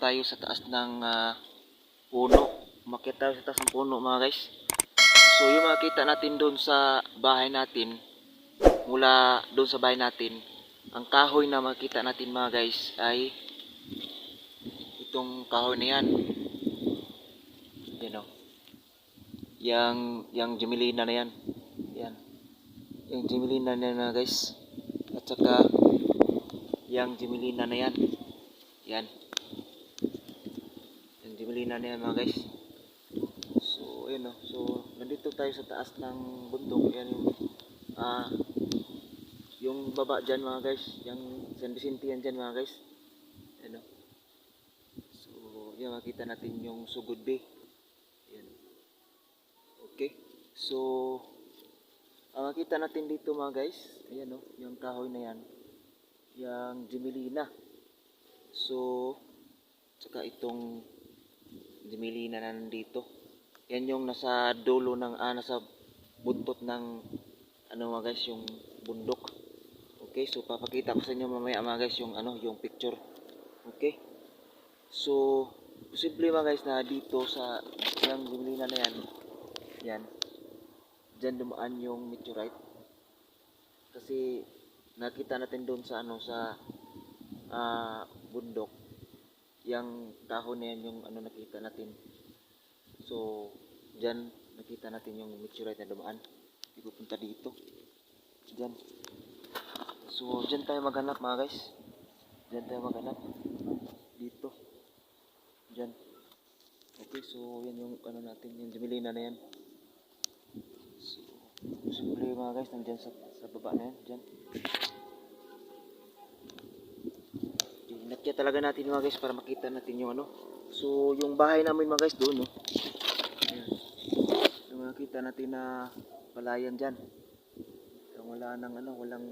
tayo sa taas ng puno. Umakyat tayo sa taas ng puno mga guys. So yung makita natin doon sa bahay natin, mula doon sa bahay natin, ang kahoy na makita natin mga guys ay itong kahoy na yan. Yan o. Yang Gemelina na yan. Yan. Yung Gemelina na yan mga guys. At saka yang Gemelina na yan. Yan. Yung Gemelina na yan mga guys. So ayun o. So nandito tayo sa taas ng bundok. Yan yung baba dyan mga guys. Yung San Vicente yan dyan mga guys. Ayun o. So yan, makita natin yung Sugod Bay. Yan. Okay. So makita natin dito mga guys. Ayan o. Yung kahoy na yan. Yung Gemelina. So saka itong Gemelina na nandito. Yan yung nasa dulo ng nasa buntot ng mga guys, yung bundok. Okay, so papakita ko sa inyo mamaya mga guys yung yung picture. Okay. So posible mga guys na dito sa yung Gemelina na yan. Yan. Diyan dumaan yung meteorite. Kasi nakita natin doon sa sa bundok. Yang kahon na yan yung nakita natin. So diyan nakita natin yung meteorite na dumaan. Pupunta dito. Diyan. So diyan tayo maghanap mga guys. Diyan tayo maghanap. Dito. Diyan. Okay, so yan yung natin, yung Gemelina na yan. So simple mga guys, nandiyan sa baba na yan. Diyan. Inakyat talaga natin mga guys para makita natin yung So yung bahay namin mga guys doon Ayan. So makita natin na palayan dyan. Wala nang walang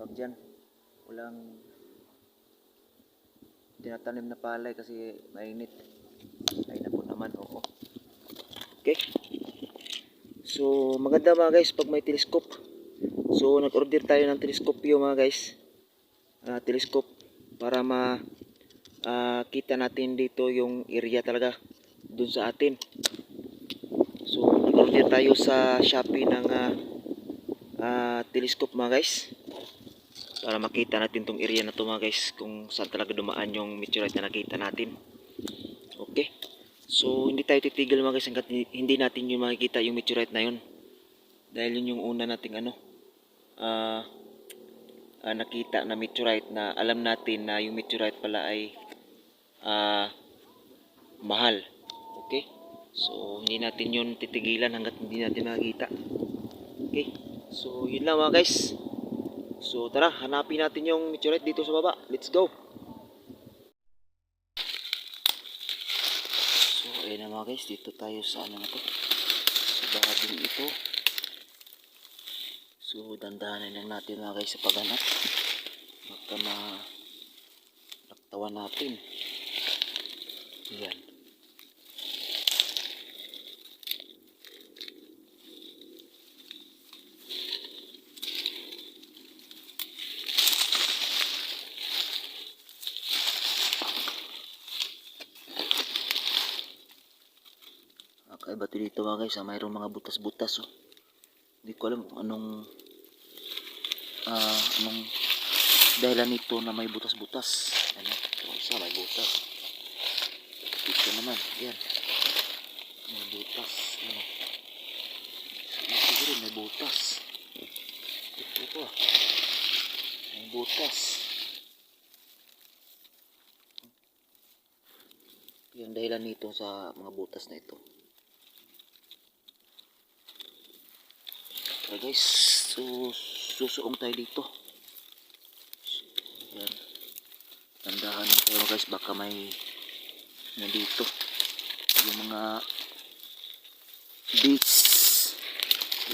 tawag dyan. Walang tinatanim na palay kasi mainit. Ay na po naman, oo. Okay. So maganda mga guys pag may telescope. So nag-order tayo ng teleskopyo mga guys. Telescope para kita natin dito yung area talaga dun sa atin. So nag-order tayo sa Shopee ng telescope mga guys. Para makita natin tong area na to mga guys, kung saan talaga dumaan yung meteorite na nakita natin. Okay. So hindi tayo titigil mga guys hanggat hindi natin yung makikita yung meteorite na yun. Dahil yun yung una nating nakita na meteorite na alam natin na yung meteorite pala ay mahal. Okay? So hindi natin yun titigilan hanggat hindi natin makikita. Okay? So yun lang mga guys. So tara, hanapin natin yung meteorite dito sa baba. Let's go! So ayun na mga guys, dito tayo sa na to. Sa bahaging ito. So dandahanin lang natin mga guys sa paghanap. Baka naktawan natin. Ayan. Kakaiba to dito mga guys, mayroong mga butas-butas Hindi ko alam kung anong dahilan nito na may butas-butas. Ito isa may butas. Ito naman, yan. May butas. Siguro may butas. Ito may butas. Yung dahilan nito sa mga butas na ito. Okay guys, so susuong tayo dito. Yan. Tandahan lang tayo guys, baka may dito yung mga beats,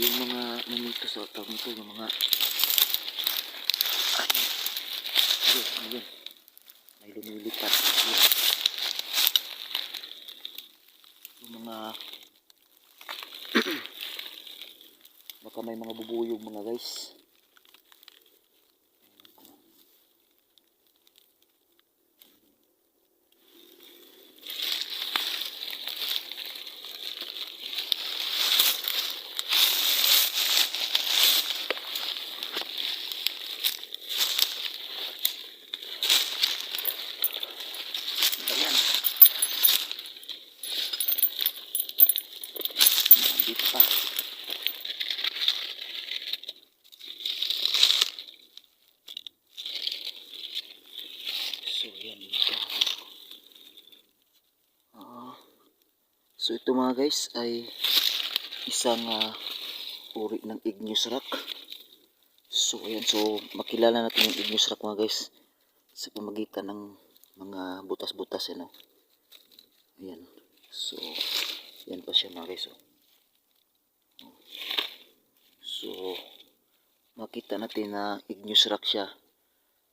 yung mga nandito sa tawag nito, yung mga ayun, may lumilipat yung mga baka may mga bubuyog mga guys. pa. So yan isa. So ito mga guys ay isang uri ng igneous rock. So ayan, so makilala natin yung igneous rock mga guys sa pamagitan ng mga butas-butas yan. Ayan. So yan pa siya mga guys. So makita natin na igneous rock siya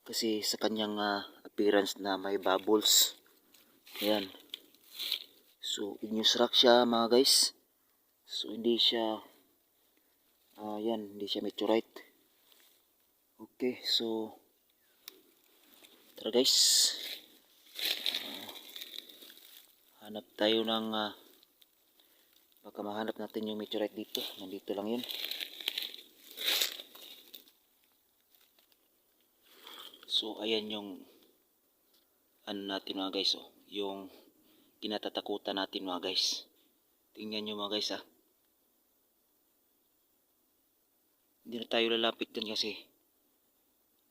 kasi sa kanyang appearance na may bubbles. Ayan. So igneous rock siya mga guys. So hindi siya yan, hindi siya meteorite. Okay, so tara guys. Hanap tayo ng baka mahanap natin yung meteorite dito. Nandito lang yun. So ayan yung ano natin mga guys, yung kinatatakutan natin mga guys. Tingnan nyo mga guys Hindi na tayo lalapit dyan kasi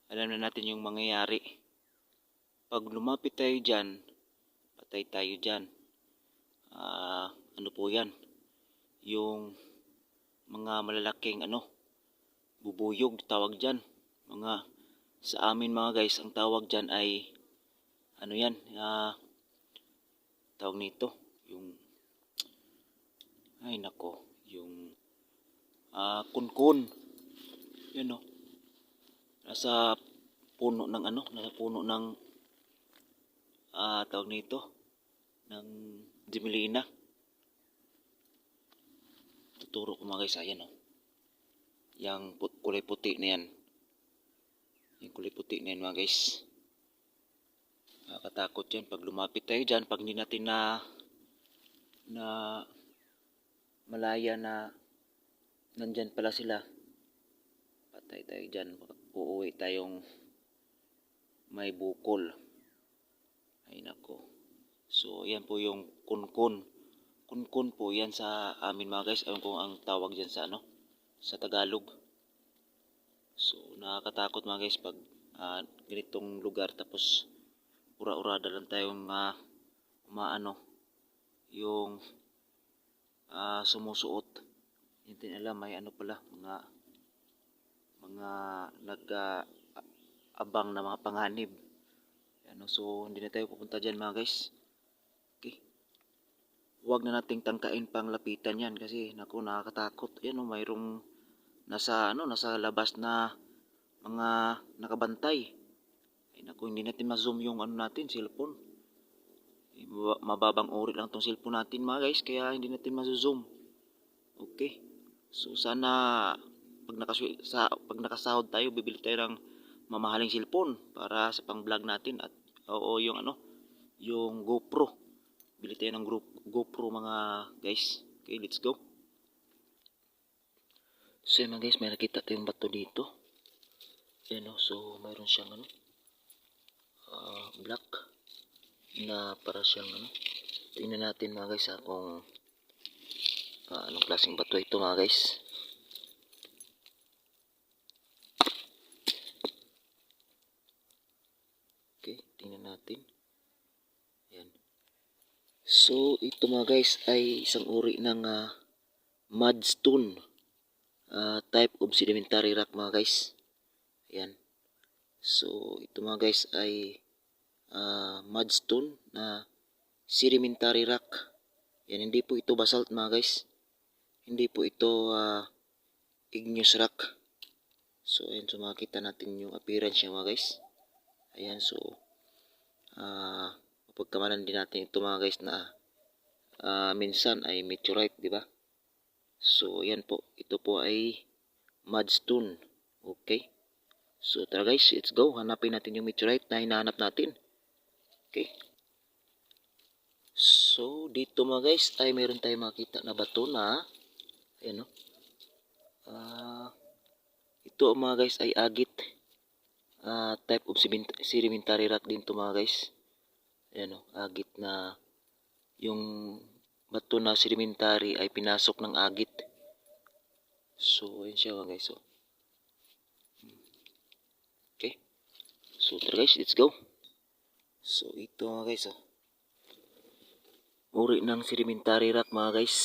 alam na natin yung mangyayari. Pag lumapit tayo dyan, patay tayo dyan. Ano po yan? Yung mga malalaking bubuyog tawag dyan. Sa amin mga guys, ang tawag dyan ay tawag nito yung yung kunkun. Yan nasa puno ng tawag nito ng Gemelina. Tuturo ko mga guys, ayan yung kulay puti na yan. Yung kulay puti na yan mga guys. Nakakatakot yan pag lumapit tayo dyan, pag hindi natin na malaya na nandyan pala sila, patay tayo dyan. Uuwi tayong may bukol. Ay nako. So yan po yung kunkun. Kunkun po yan sa amin mga guys. Ayun po ang tawag dyan sa sa Tagalog. So nakakatakot mga guys pag ganitong lugar tapos ura-urada lang tayong yung sumusuot. Hindi alam may pala mga nag-abang na mga panganib. So hindi na tayo pupunta dyan mga guys. Okay. Huwag na nating tangkain pang lapitan yan kasi nakakatakot. Ayan mayroong nasa labas na mga nakabantay. Ay hindi natin ma-zoom yung natin, cellphone. Mababang uri lang tong cellphone natin mga guys, kaya hindi natin ma-zoom. Okay. So sana pag nakasahod tayo, bibili tayo ng mamahaling cellphone para sa pang-vlog natin at yung GoPro. Bili tayo ng GoPro mga guys. Okay, let's go. So mga guys, may nakita tayong bato dito. Ayan so mayroon siyang black na para siyang tingnan natin mga guys kung anong klaseng bato ito mga guys. Okay, tingnan natin. Ayan. So ito mga guys ay isang uri ng mudstone, type of sedimentary rock mga guys. Ayan. So ito mga guys ay mudstone na sedimentary rock. Yan, hindi po ito basalt mga guys. Hindi po ito igneous rock. So ayan, so makita natin yung appearance niya mga guys. Ayan, so mapagkamalan din natin ito mga guys na minsan ay meteorite, di ba? So ayan po, ito po ay mudstone. Okay. So tara guys, let's go. Hanapin natin yung meteorite na hinahanap natin. Okay. So dito mga guys ay meron tayong makita na bato na ayan ito mga guys ay agit. Type of sedimentary rock din to mga guys. Ayan agit na yung bato na sedimentary ay pinasok ng agit. So, ayun siya mga guys. So, okay. So, tara guys, let's go. So, ito mga guys. Oh. Uri ng sedimentary rock mga guys.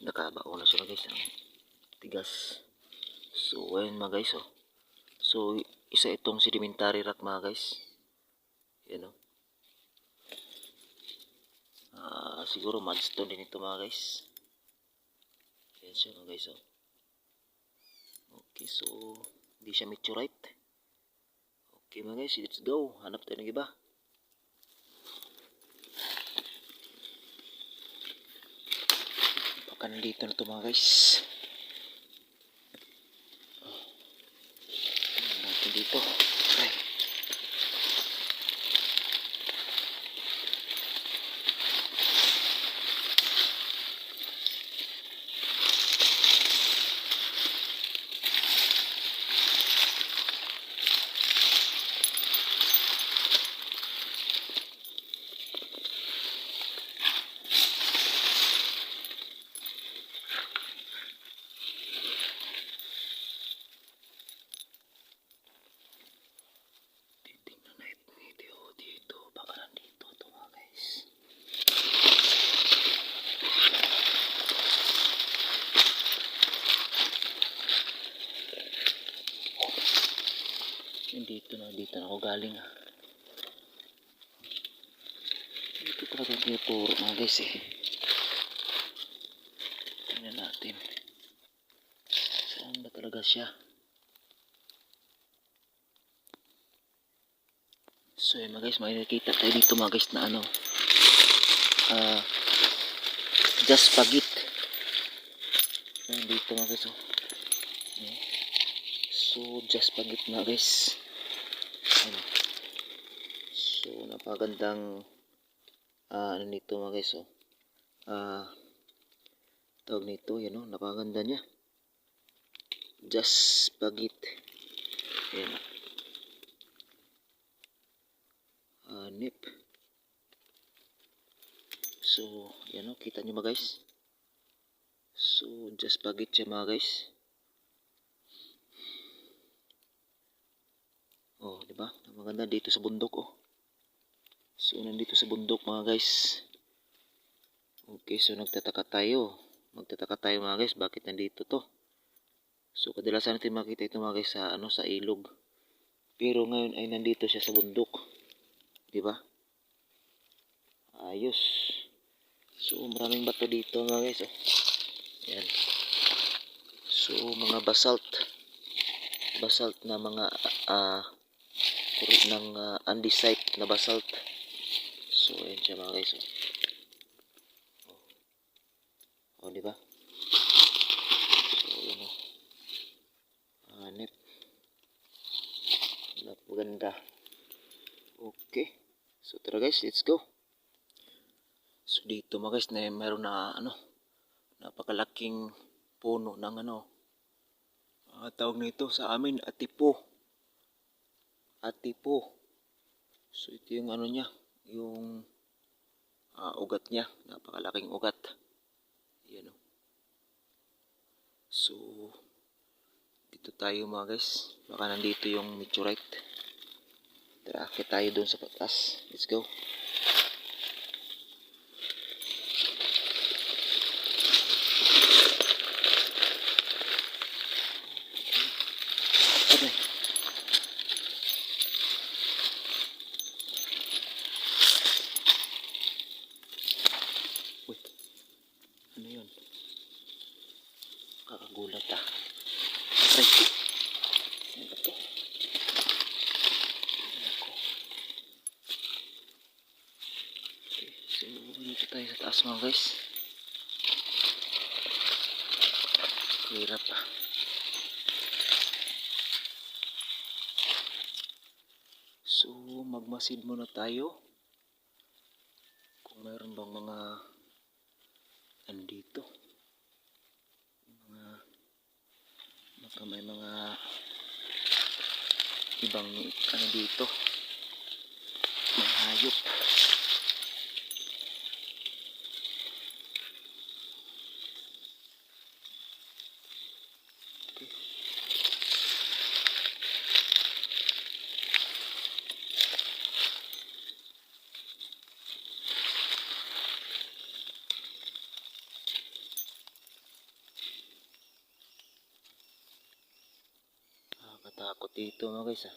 Nakabao na siya mga guys. Ang tigas. So, ayun mga guys. Oh. So, isa itong sedimentary rock mga guys. Yan o. Siguro mudstone din ito mga guys. Yan siya mga guys. Oh. Okay, so hindi siya meteorite. Okay mga guys, let's go. Hanap tayo ng iba. Baka nandito na ito mga guys. Hanap natin dito. Okay. Dito na ako galing ha. Dito talaga tinuturo mga guys eh. Tingnan natin. Saan ba talaga siya? So yun mga guys, may nakita tayo dito mga guys na ano. Jaspagit. Ayan dito mga guys. So jaspagit mga guys. Ano. So napagandang ano nito mga guys. Oh. Tawag nito, yan o, napakaganda niya. Jaspagit. Ayan. Nip. So, yan o, kita nyo ba guys? So, jaspagit siya mga guys. Oh, di ba? Maganda dito sa bundok oh. So, nandito sa bundok mga guys. Okay, so magtataka tayo mga guys, bakit nandito to? So, kadalasan natin makita ito mga guys sa ano, sa ilog. Pero ngayon ay nandito siya sa bundok. Di ba? Ayos. So, maraming bato dito mga guys oh. Yan. So, mga basalt na mga ng andesite na basalt. So, ayan siya mga guys. O, di ba? So, yun o. Hanip. Napaganda. Okay. So, tara guys, let's go. So, dito mga guys, na mayroon na ano, napakalaking puno ng ano, tawag nito sa amin, atipo. So, ito yung ano niya, yung ugat niya, napakalaking ugat. Yan o. So, dito tayo mga guys. Baka nandito yung meteorite. Tara, akit tayo doon sa patas. Let's go. Okay. Uy, ano yun? Kakagulat ah. Aray. Ano ba to? Okay, so dito tayo sa taas mga guys. Hirap ah. So magmasid muna tayo. Kung mayroon bang mga andito. Baka may mga ibang ano dito. Mga hayop. Takot dito mga guys ah.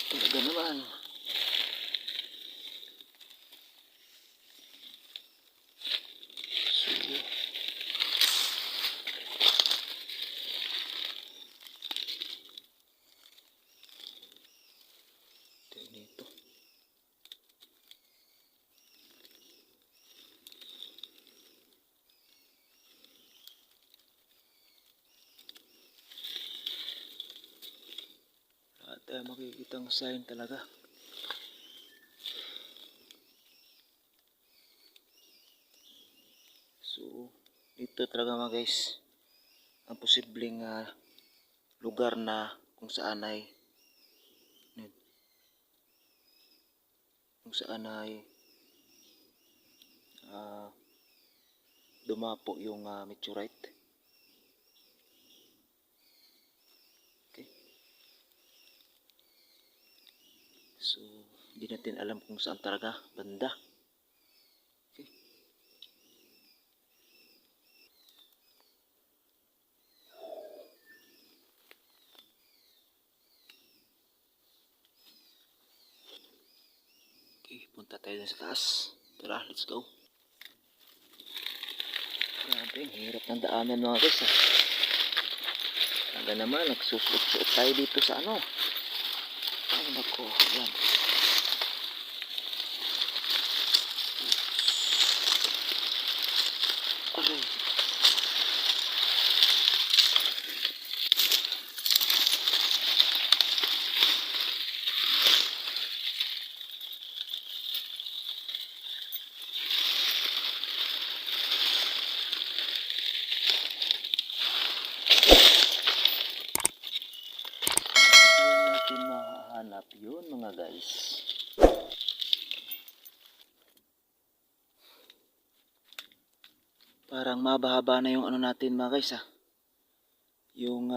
Talaga naman. So, ito dito. At makikitang sign talaga. So, ito talaga mga guys ang posibleng lugar na kung saan ay ah, dumapo yung meteorite. Okay. So, hindi natin alam kung saan talaga banda. Okay. Okay, punta tayo sa taas. Tara, let's go. Grabe, ang hirap ng daanan mga guys ah. Talaga naman, nagsusuot tayo dito sa ano. Ay nako, yan. Aray. Hindi natin mahanap yun mga guys. Parang mabahaba na yung ano natin mga guys ah. Yung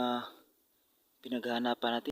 pinaghahanapan natin.